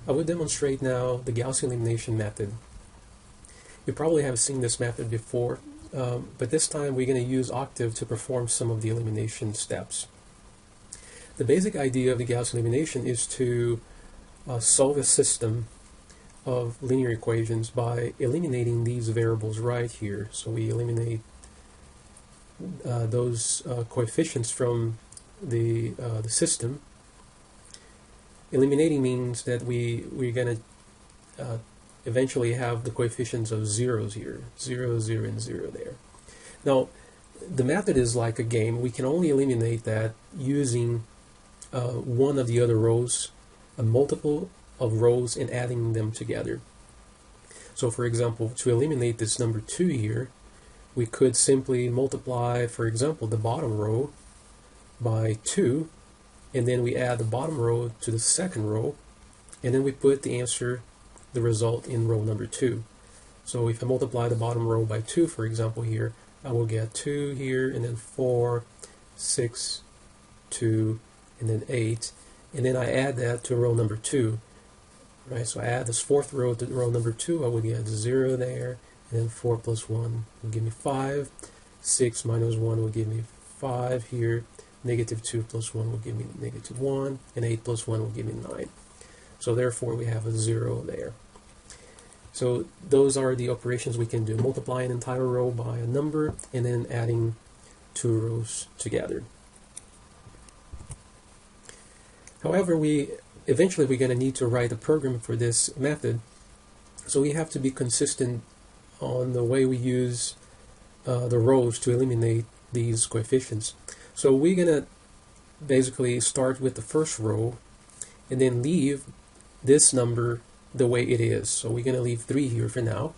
I will demonstrate now the Gaussian elimination method. You probably have seen this method before, but this time we're going to use Octave to perform some of the elimination steps. The basic idea of the Gaussian elimination is to solve a system of linear equations by eliminating these variables right here. So we eliminate those coefficients from the system. Eliminating means that we're going to eventually have the coefficients of zeros here, 0, 0, and 0 there. Now, the method is like a game. We can only eliminate that using one of the other rows, a multiple of rows, and adding them together. So, for example, to eliminate this number 2 here, we could simply multiply, for example, the bottom row by 2, and then we add the bottom row to the second row, and then we put the answer, the result, in row number 2. So if I multiply the bottom row by 2, for example, here, I will get 2 here, and then 4, 6, 2, and then 8, and then I add that to row number 2. Right, so I add this fourth row to row number 2, I will get 0 there, and then 4 plus 1 will give me 5, 6 minus 1 will give me 5 here, negative 2 plus 1 will give me negative 1, and 8 plus 1 will give me 9. So therefore we have a 0 there. So those are the operations we can do: multiply an entire row by a number and then adding 2 rows together. However, eventually we're going to need to write a program for this method, so we have to be consistent on the way we use the rows to eliminate these coefficients. So we're going to basically start with the first row and then leave this number the way it is. So we're going to leave 3 here for now.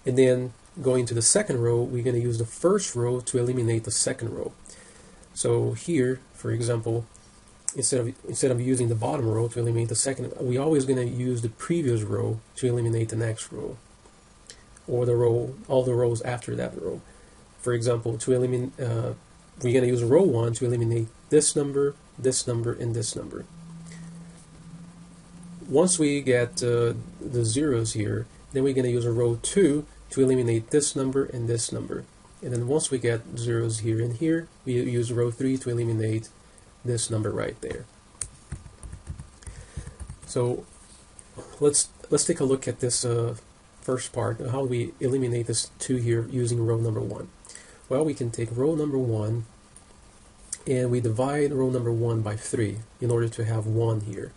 And then going to the second row, we're going to use the first row to eliminate the second row. So here, for example, instead of using the bottom row to eliminate the second, we're always going to use the previous row to eliminate the next row, or the row, all the rows after that row. For example, to eliminate, we're going to use row 1 to eliminate this number, and this number. Once we get the zeros here, then we're going to use a row 2 to eliminate this number and this number. And then once we get zeros here and here, we use row 3 to eliminate this number right there. So let's take a look at this first part, how we eliminate this 2 here using row number 1. Well, we can take row number 1 and we divide row number 1 by 3 in order to have 1 here.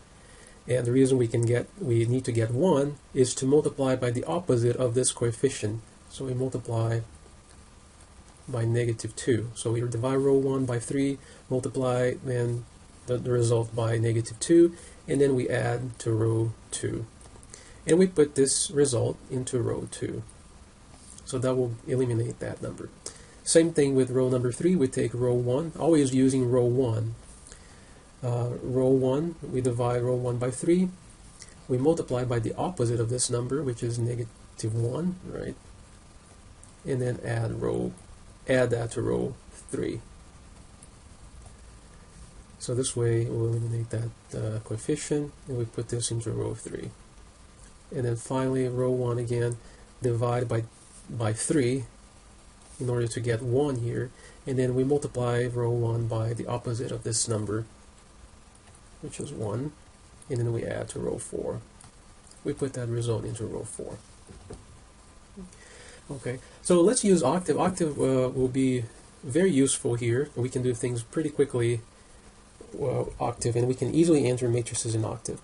And the reason we need to get 1 is to multiply by the opposite of this coefficient. So we multiply by negative 2. So we divide row 1 by 3, multiply then the result by negative 2, and then we add to row 2. And we put this result into row 2. So that will eliminate that number. Same thing with row number 3. We take row 1, always using row 1. Row 1, we divide row 1 by 3. We multiply by the opposite of this number, which is negative 1, right? And then add that to row 3. So this way we'll eliminate that coefficient, and we put this into row 3. And then finally row 1 again, divide by 3 in order to get 1 here, and then we multiply row 1 by the opposite of this number, which is 1, and then we add to row 4. We put that result into row 4. Okay, so let's use Octave. Octave will be very useful here. We can do things pretty quickly Octave, and we can easily enter matrices in Octave.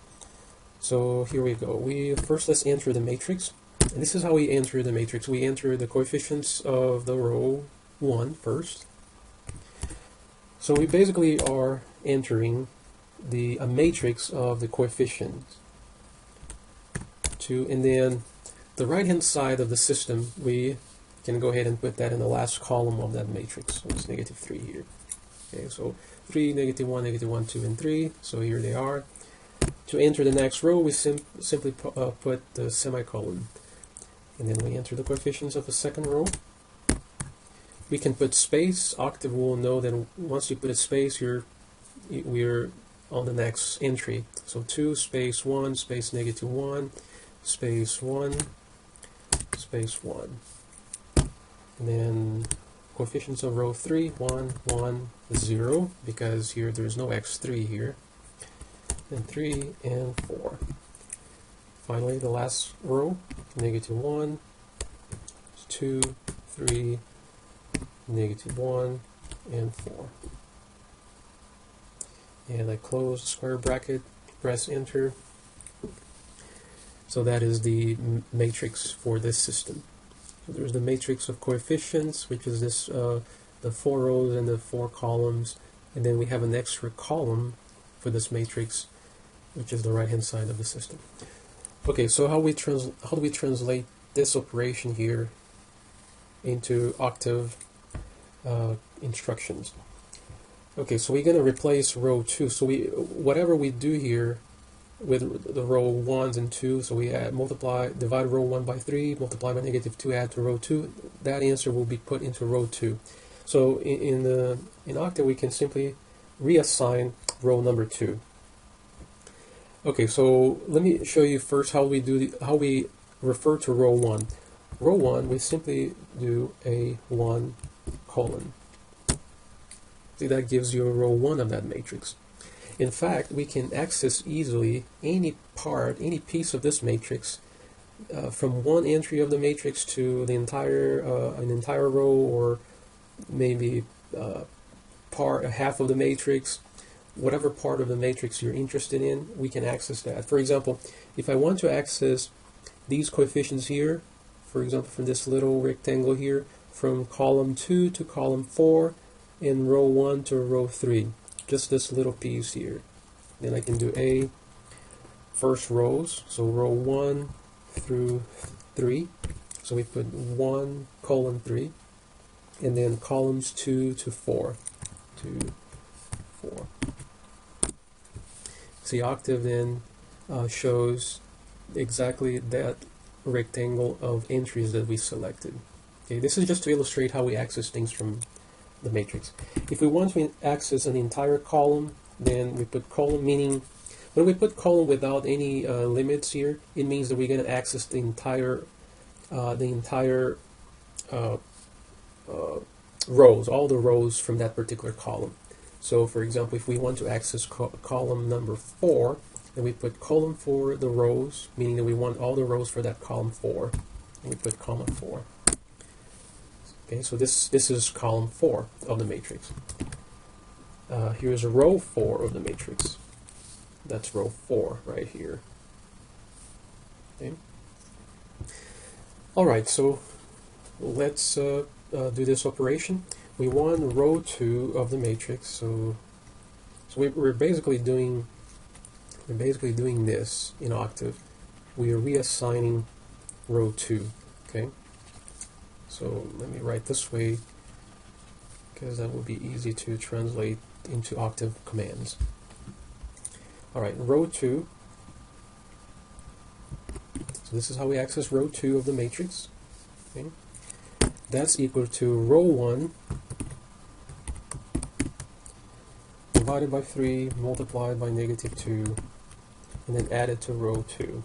So here we go. Let's enter the matrix. And this is how we enter the matrix. We enter the coefficients of the row 1 first. So we basically are entering a matrix of the coefficients 2, and then the right hand side of the system, we can go ahead and put that in the last column of that matrix. So it's negative 3 here. Okay, so 3, negative 1, 2, and 3. So here they are. To enter the next row, we simply put the semicolon, and then we enter the coefficients of the second row. We can put space. Octave will know that once you put a space, we're on the next entry. So 2 space 1 space negative 1 space 1 space 1. And then coefficients of row 3, 1, 1, 0, because here there's no x3 here. And 3 and 4. Finally, the last row, negative 1, 2, 3, negative 1, and 4. And I close the square bracket, press enter. So that is the matrix for this system. So there's the matrix of coefficients, which is this the 4 rows and the 4 columns, and then we have an extra column for this matrix, which is the right hand side of the system. Okay, so how do we translate this operation here into octave instructions? Okay, so we're going to replace row 2. So whatever we do here with the row 1s and 2, so we divide row 1 by 3, multiply by negative 2, add to row 2, that answer will be put into row 2. So in octave we can simply reassign row number 2. Okay, so let me show you first how we refer to row 1. Row 1, we simply do A1 colon. See, that gives you a row 1 of that matrix. In fact, we can access easily any piece of this matrix from one entry of the matrix to the an entire row, or maybe half of the matrix. Whatever part of the matrix you're interested in, we can access that. For example, if I want to access these coefficients here, for example, from this little rectangle here, from column 2 to column 4, in row 1 to row 3, just this little piece here. Then I can do A first rows, so row 1 through 3. So we put 1 colon 3, and then columns 2 to 4. 2, 4. See, octave then shows exactly that rectangle of entries that we selected. Okay, this is just to illustrate how we access things from the matrix. If we want to access an entire column, then we put column, meaning when we put column without any limits here, it means that we're going to access the entire rows, all the rows from that particular column. So for example, if we want to access column number 4, then we put column for the rows, meaning that we want all the rows for that column 4, and we put comma 4. Okay, so this is column 4 of the matrix. Here's row 4 of the matrix. That's row 4 right here. Okay. All right, so let's do this operation. We want row 2 of the matrix, so we're basically doing this in octave. We are reassigning row 2. Okay. So let me write this way, because that will be easy to translate into octave commands. Alright, row 2. So this is how we access row 2 of the matrix. Okay. That's equal to row 1 divided by 3 multiplied by negative 2, and then added to row 2.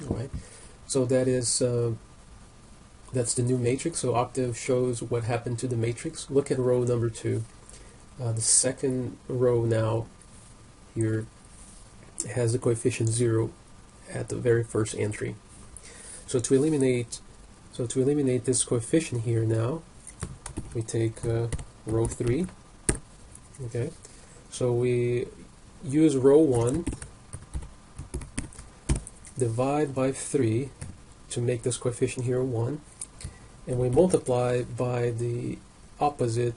Alright, so that's the new matrix. So octave shows what happened to the matrix. Look at row number 2. The second row now here has the coefficient 0 at the very first entry. So to eliminate this coefficient here now, we take row 3. Okay, so we use row 1, divide by 3 to make this coefficient here 1, and we multiply by the opposite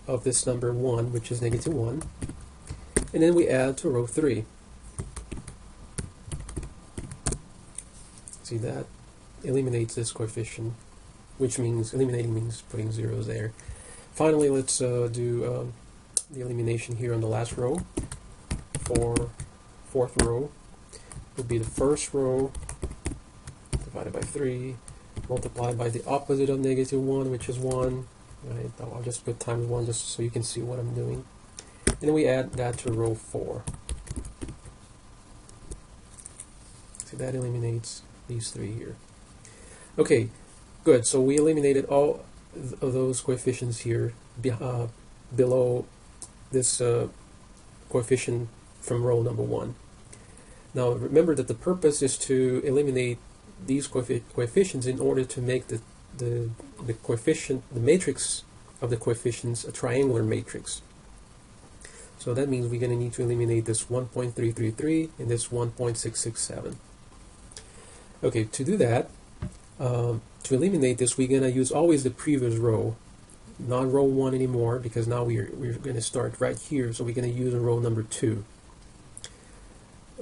of this number 1, which is negative 1, and then we add to row 3. See, that eliminates this coefficient, which means eliminating means putting zeros there. Finally, let's do the elimination here on the last row. For fourth row would be the first row divided by 3 multiplied by the opposite of negative 1, which is 1, Right? I'll just put times 1 just so you can see what I'm doing. And then we add that to row 4. So that eliminates these 3 here. Okay, good. So we eliminated all of those coefficients here below this coefficient from row number 1. Now remember that the purpose is to eliminate these coefficients in order to make the coefficient, the matrix of the coefficients, a triangular matrix. So that means we're going to need to eliminate this 1.333 and this 1.667. Okay, to do that, to eliminate this, we're going to use always the previous row, not row 1 anymore, because now we're going to start right here, so we're going to use row number 2.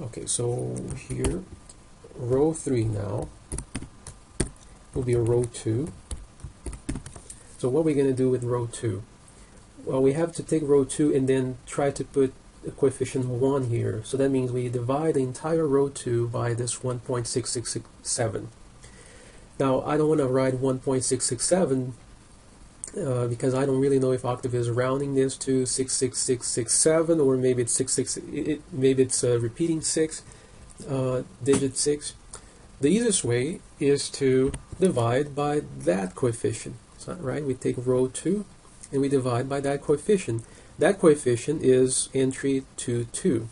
Okay, so here, row 3 now will be a row 2. So what we're going to do with row 2? Well, we have to take row 2 and then try to put the coefficient 1 here. So that means we divide the entire row 2 by this 1.667. Now, I don't want to write 1.667 because I don't really know if Octave is rounding this to 66667, or maybe it's maybe it's repeating 6, digit 6. The easiest way is to divide by that coefficient. So, right? We take row 2 and we divide by that coefficient. That coefficient is entry 22.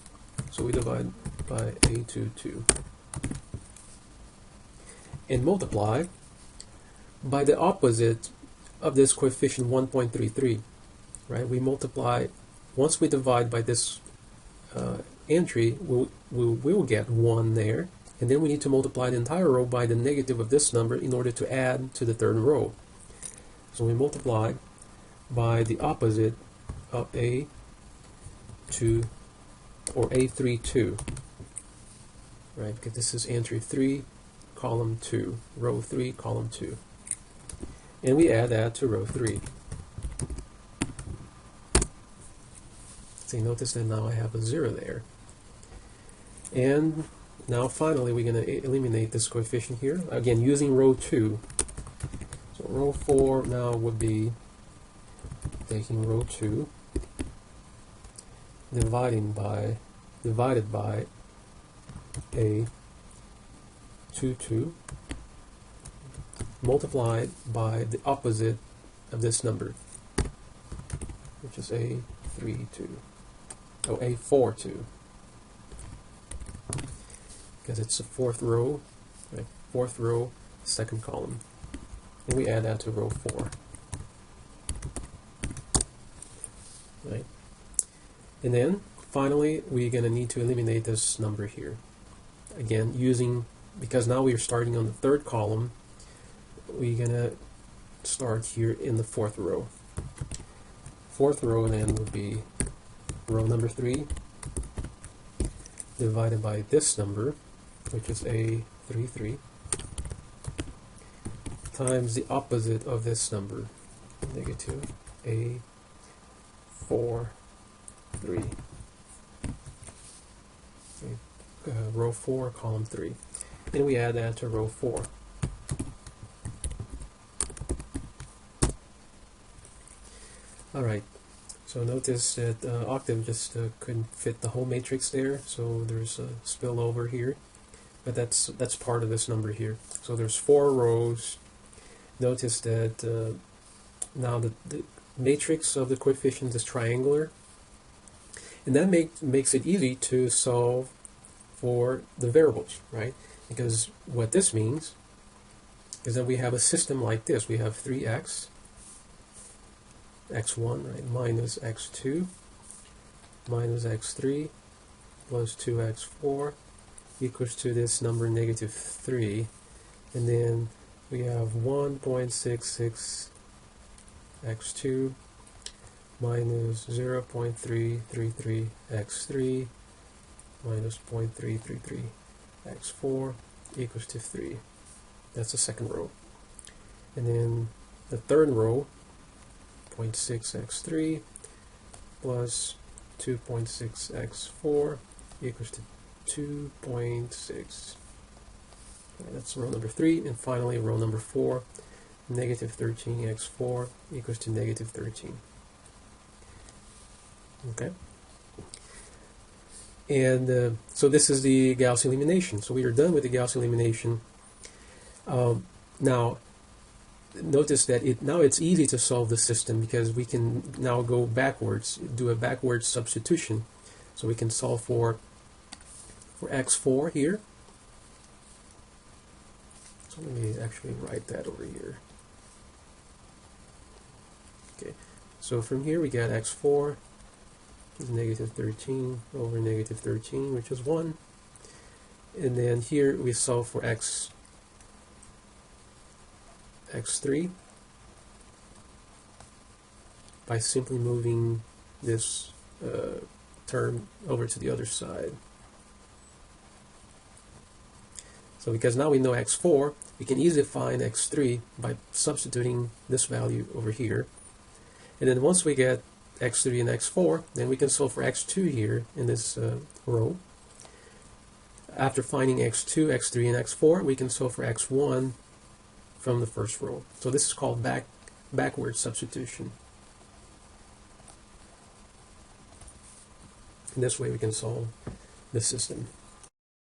So we divide by A22. And multiply by the opposite of this coefficient 1.33. Right? We multiply, once we divide by this entry, we'll get 1 there. And then we need to multiply the entire row by the negative of this number in order to add to the third row. So we multiply by the opposite of A2 or A32, right? Because this is entry 3, column 2, row 3, column 2. And we add that to row 3. So you notice that now I have a 0 there. And now finally we're going to eliminate this coefficient here, again using row 2. So row 4 now would be taking row 2, divided by A22, multiplied by the opposite of this number, which is A32, oh, A42, because it's the fourth row, right? Fourth row, second column. And we add that to row 4. Right? And then finally we're going to need to eliminate this number here. Again, because now we're starting on the third column, we're going to start here in the fourth row. Fourth row then would be row number 3 divided by this number, which is A33, times the opposite of this number, negative A43. Row 4, column 3. And we add that to row 4. Alright, so notice that Octave just couldn't fit the whole matrix there, so there's a spillover here. But that's part of this number here. So there's 4 rows. Notice that now the matrix of the coefficients is triangular, and that makes it easy to solve for the variables, right? Because what this means is that we have a system like this. We have 3x, x1, right, minus x2, minus x3, plus 2x4, equals to this number negative 3, and then we have 1.66 x2 minus 0.333 x3 minus 0.333 x4 equals to 3. That's the second row. And then the third row, 0.6 x3 plus 2.6 x4 equals to 2.6. That's row number 3, and finally row number 4, negative 13x4 equals to negative 13. Okay. And so this is the Gaussian elimination. So we are done with the Gaussian elimination. Now, notice that now it's easy to solve the system because we can now go backwards, do a backwards substitution. So we can solve for x4 here. So let me actually write that over here. Okay, so from here we got x4 is negative 13 over negative 13, which is 1. And then here we solve for x3 by simply moving this term over to the other side. So because now we know x4, we can easily find x3 by substituting this value over here. And then once we get x3 and x4, then we can solve for x2 here in this row. After finding x2, x3, and x4, we can solve for x1 from the first row. So this is called backward substitution. And this way we can solve the system.